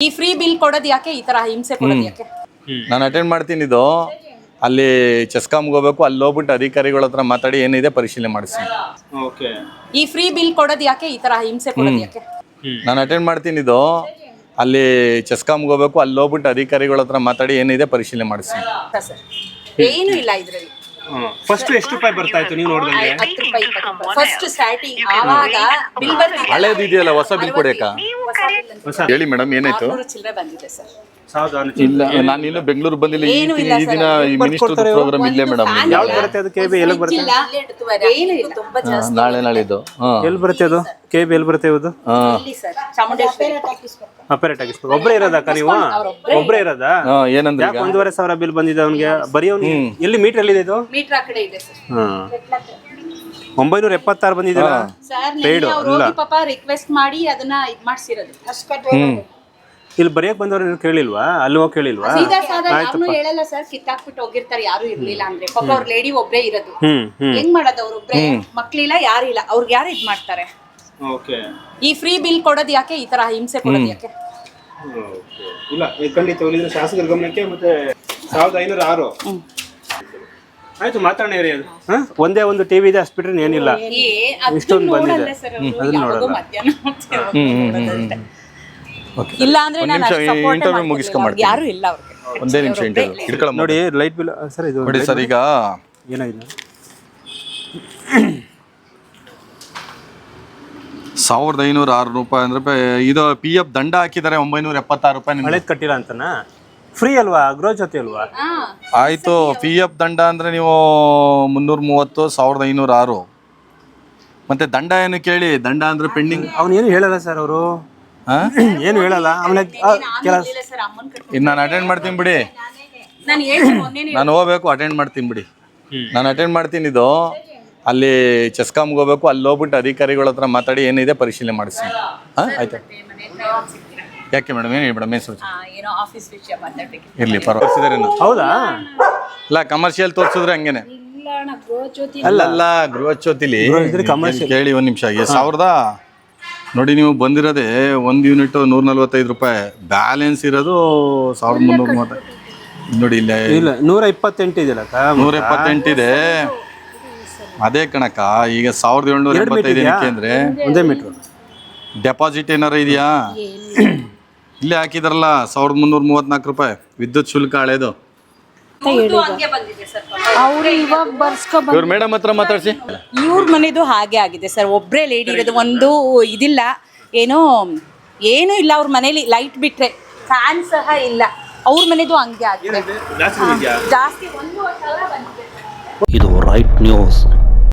ಈ free bill ಕೊಡೋದು ಯಾಕೆ, ಈ ತರ ಹಿಂಸೆ ಕೊಡೋದು ಯಾಕೆ? ನಾನು ಅಟೆಂಡ್ ಮಾಡ್ತೀನಿ. ಇದು ಅಲ್ಲಿ ಚೆಸ್ಕಾಮ್ಗೆ ಹೋಗ್ಬೇಕು, ಅಲ್ಲಿ ಹೋಗ್ಬಿಟ್ಟು ಅಧಿಕಾರಿಗಳ ಹತ್ರ ಮಾತಾಡಿ ಏನಿದೆ ಪರಿಶೀಲನೆ ಮಾಡಿಸಿ. ಈ ಫ್ರೀ ಬಿಲ್ ಕೊಡೋದು ಯಾಕೆ, ಈ ತರ ಹಿಂಸೆ ಕೊಡೋದು ಯಾಕೆ? ನಾನು ಅಟೆಂಡ್ ಮಾಡ್ತೀನಿ. ಇದು ಅಲ್ಲಿ ಚೆಸ್ಕಾಮ್ಗೆ ಹೋಗ್ಬೇಕು, ಅಲ್ಲಿ ಹೋಗ್ಬಿಟ್ಟು ಅಧಿಕಾರಿಗಳ ಹತ್ರ ಮಾತಾಡಿ ಏನಿದೆ ಪರಿಶೀಲನೆ ಮಾಡಿಸಿ. ಏನು ಇಲ್ಲ ಇದ್ರಲ್ಲಿ. ಫಸ್ಟ್ ಎಷ್ಟು ರೂಪಾಯಿ ಬರ್ತಾ ಇತ್ತು ನೀವು ನೋಡಿದ್ರೆ? 10 ರೂಪಾಯಿ ಫಸ್ಟ್ ಸ್ಟಾರ್ಟಿಂಗ್. ಆವಾಗ ಬಿಲ್ ಬಂದಿದೆ. ಹಳೇದು ಇದೆಯಲ್ಲ, ಹೊಸ ಬಿಲ್ ಕೊಡಕ ಹೇಳಿ ಮೇಡಮ್, ಏನಾಯ್ತು? ಚಿಲ್ಲರೆ ಬಂದಿದೆ ಸರ್. ಇಲ್ಲ, ನಾನು ಇನ್ನು ಬೆಂಗಳೂರು ಬಂದಿಲ್ಲ. ಈ ದಿನ ಈ ಮಿನಿಸ್ಟರ್ ಪ್ರೋಗ್ರಾಮ್ ಇಲ್ಲೇ ಮೇಡಮ್. ಯಾವ್ದು ಬರುತ್ತೆ ಅದು? ಕೆಬಿ ಎಲ್ಲಿ ಬರುತ್ತೆ? ಏನು ಇಲ್ಲ, ತುಂಬಾ ಜಾಸ್ತಿ. ನಾಳೆದು ಎಲ್ಲಿ ಬರುತ್ತೆ ಅದು? ಕೆಬಿ ಎಲ್ಲಿ ಬರುತ್ತೆ ಅದು? ಇಲ್ಲಿ ಸರ್, ಚಾಮುಂಡೇಶ್ವರಿ. ಅಪರೇಟ್ ಆಗಿಸ್ಬೇಕು. ಒಬ್ಬರೇ ಇರೋದಕ್ಕ ನೀವು? ಒಬ್ಬರೇ ಇರೋದಾ? ಏನಂದ್ರೆ 1,500 ಬಿಲ್ ಬಂದಿದೆ ಅವನಿಗೆ. ಬರೀ ಅವ್ನಿಗೆ ಎಲ್ಲಿ ಮೀಟರ್ ಎಲ್ಲಿದೆ ಇದು? ಮೀಟರ್ ಆ ಕಡೆ ಇದೆ ಸರ್. 976 ಬಂದಿದೆ ಸರ್. ನಿನ್ನೆ ಅವರು ಹೋಗಿ ಪಾಪ ರಿಕ್ವೆಸ್ಟ್ ಮಾಡಿ ಅದನ್ನ ಇದ್ ಮಾಡ್ಸಿರೋದು. ಇಲ್ಲಿ ಬರೆಯಕ್ ಬಂದವ್ರು ಕೇಳಿಲ್ವಾ? ಅಲ್ಲಿ ಹೋಗಿ ಕೇಳಿಲ್ವಾ? ಸೀದಾ ಸಾದಾ ಯಾರು ಹೇಳಲ್ಲ ಸರ್. ಕಿತ್ತಾಕ್ಬಿಟ್ಟು ಹೋಗಿರ್ತಾರೆ, ಯಾರು ಇರ್ಲಿಲ್ಲ ಅಂದ್ರೆ. ಪಾಪ ಅವ್ರ ಲೇಡಿ ಒಬ್ರೇ ಇರೋದು. ಹೆಂಗ್ ಮಾಡೋದು? ಅವ್ರ ಒಬ್ರೇ, ಮಕ್ಳಿಲ್ಲ, ಯಾರು ಇಲ್ಲ. ಅವ್ರಿಗೆ ಯಾರು ಇದ್ ಮಾಡ್ತಾರೆ? ಈ ಫ್ರೀ ಬಿಲ್ ಕೊಡೋದು ಯಾಕೆ, ಈ ತರ ಹಿಂಸೆ ಕೊಡೋದು ಯಾಕೆ? ಇಲ್ಲ, ಖಂಡಿತ ಒಲಿದ್ರೆ ಶಾಸಕರ ಗಮನಕ್ಕೆ. ಮತ್ತೆ 1506 ಆಯ್ತು, ಮಾತಾಡೋಣ ಇರಿ. ಅದು ಒಂದೇ ಒಂದು ಟಿವಿ ಇದೆ, ಅಷ್ಟು ಬಿಟ್ರೆ ಏನಿಲ್ಲ. ಇಷ್ಟೊಂದು ಬಂದಿದೆ, ಅದನ್ನ ನೋಡೋಣ. ಇಲ್ಲ ಅಂದ್ರೆ ಇಂಟರ್ವ್ಯೂ ಮುಗಿಸ್ಕೊಂಡ್ಬಿಡ್ತೀನಿ. ಯಾರು ಇಲ್ಲ ಅವ್ರಿಗೆ. ಒಂದೇ ನಿಮಿಷ ಇಂಟರ್ವ್ಯೂ ಇಟ್ಕೊಳ್ಳ ನೋಡಿ. ಲೈಟ್ ಬಿಲ್ ಸರ್ ಇದು ನೋಡಿ ಸರ್. ಈಗ ಏನಾಗಿದೆ? 1506 ರೂಪಾಯಿ ಅಂದ್ರೆ ಇದು PF ದಂಡ ಹಾಕಿದ್ದಾರೆ. 976 ರೂಪಾಯಿ. ಹಳೇದ್ ಕಟ್ಟಿಲ್ಲ ಅಂತನಾ? ಫ್ರೀ ಅಲ್ವಾ? ಗೃಹ ಜೊತೆ ಅಲ್ವಾ? ಆಯ್ತು. PF ದಂಡ ಅಂದ್ರೆ ನೀವು 330, 1506. ಮತ್ತೆ ದಂಡ ಏನು ಕೇಳಿ? ದಂಡ ಅಂದ್ರೆ ಪೆಂಡಿಂಗ್. ಏನು ಹೇಳಲ್ಲ ಸರ್ ಅವರು. ಏನು ಹೇಳಲ್ಲ. ನಾನು ಅಟೆಂಡ್ ಮಾಡ್ತೀನಿ ಬಿಡಿ. ನಾನು ಹೋಗ್ಬೇಕು, ಅಟೆಂಡ್ ಮಾಡ್ತೀನಿ ಬಿಡಿ. ನಾನು ಅಟೆಂಡ್ ಮಾಡ್ತೀನಿ. ಇದು ಅಲ್ಲಿ ಚೆಸ್ಕಾಮ್ಗೆ ಹೋಗ್ಬೇಕು, ಅಲ್ಲಿ ಹೋಗ್ಬಿಟ್ಟು ಅಧಿಕಾರಿಗಳ ಹತ್ರ ಮಾತಾಡಿ ಏನಿದೆ ಪರಿಶೀಲನೆ ಮಾಡಿಸಿ. ಆಯ್ತಾ? ಯಾಕೆ ಮೇಡಮ್? ಏನು ಮೇಡಮ್? ಇರ್ಲಿ, ಪರವಾಗಿಲ್ಲ. ಹೌದಾ? ಇಲ್ಲ, ಕಮರ್ಷಿಯಲ್ ತೋರಿಸಿದ್ರೆ ಹಂಗೇನೆ. ಅಲ್ಲ, ಗೃಹಜ್ಯೋತಿಲಿ ಕೇಳಿ ಒಂದು ನಿಮಿಷ. 1000 ನೋಡಿ, ನೀವು ಬಂದಿರೋದೇ 1 ಯೂನಿಟ್ 145 ರೂಪಾಯಿ. ಬ್ಯಾಲೆನ್ಸ್ ಇರೋದು 1330. ನೋಡಿ ಇಲ್ಲ, 128 ಇದೆಯಲ್ಲ. 178 ಇದೆ. ಅದೇ ಕಣಕ್ಕ. ಈಗ 1775 ಏನಕ್ಕೆ ಅಂದ್ರೆ ಒಂದೇ ಮೀಟ್ರು ಡೆಪಾಸಿಟ್ ಏನಾರ ಇದೆಯಾ? ಇಲ್ಲೇ ಹಾಕಿದಾರಲ್ಲ 1334 ರೂಪಾಯಿ ವಿದ್ಯುತ್ ಶುಲ್ಕ ಹಳೇದು. ಅವ್ರು ಇವಾಗ ಬರ್ಸ್ಕೊಬಂದು ಇವ್ರ ಮೇಡಮ್ ಹತ್ರ ಮಾತಾಡ್ಸಿ. ಇವ್ರ ಮನೆದು ಹಾಗೆ ಆಗಿದೆ ಸರ್. ಒಬ್ರೇ ಲೇಡಿ ಇರೋದು. ಒಂದು ಇದಿಲ್ಲ, ಏನೋ ಏನು ಇಲ್ಲ ಅವ್ರ ಮನೇಲಿ. ಲೈಟ್ ಬಿಟ್ರೆ ಫ್ಯಾನ್ ಸಹ ಇಲ್ಲ. ಅವ್ರ ಮನೆದು ಹಂಗೆ ಆಗಿದೆ. ಜಾಸ್ತಿ 1,000 ಬಂದಿದೆ. ಇದು ರೈಟ್ ನ್ಯೂಸ್.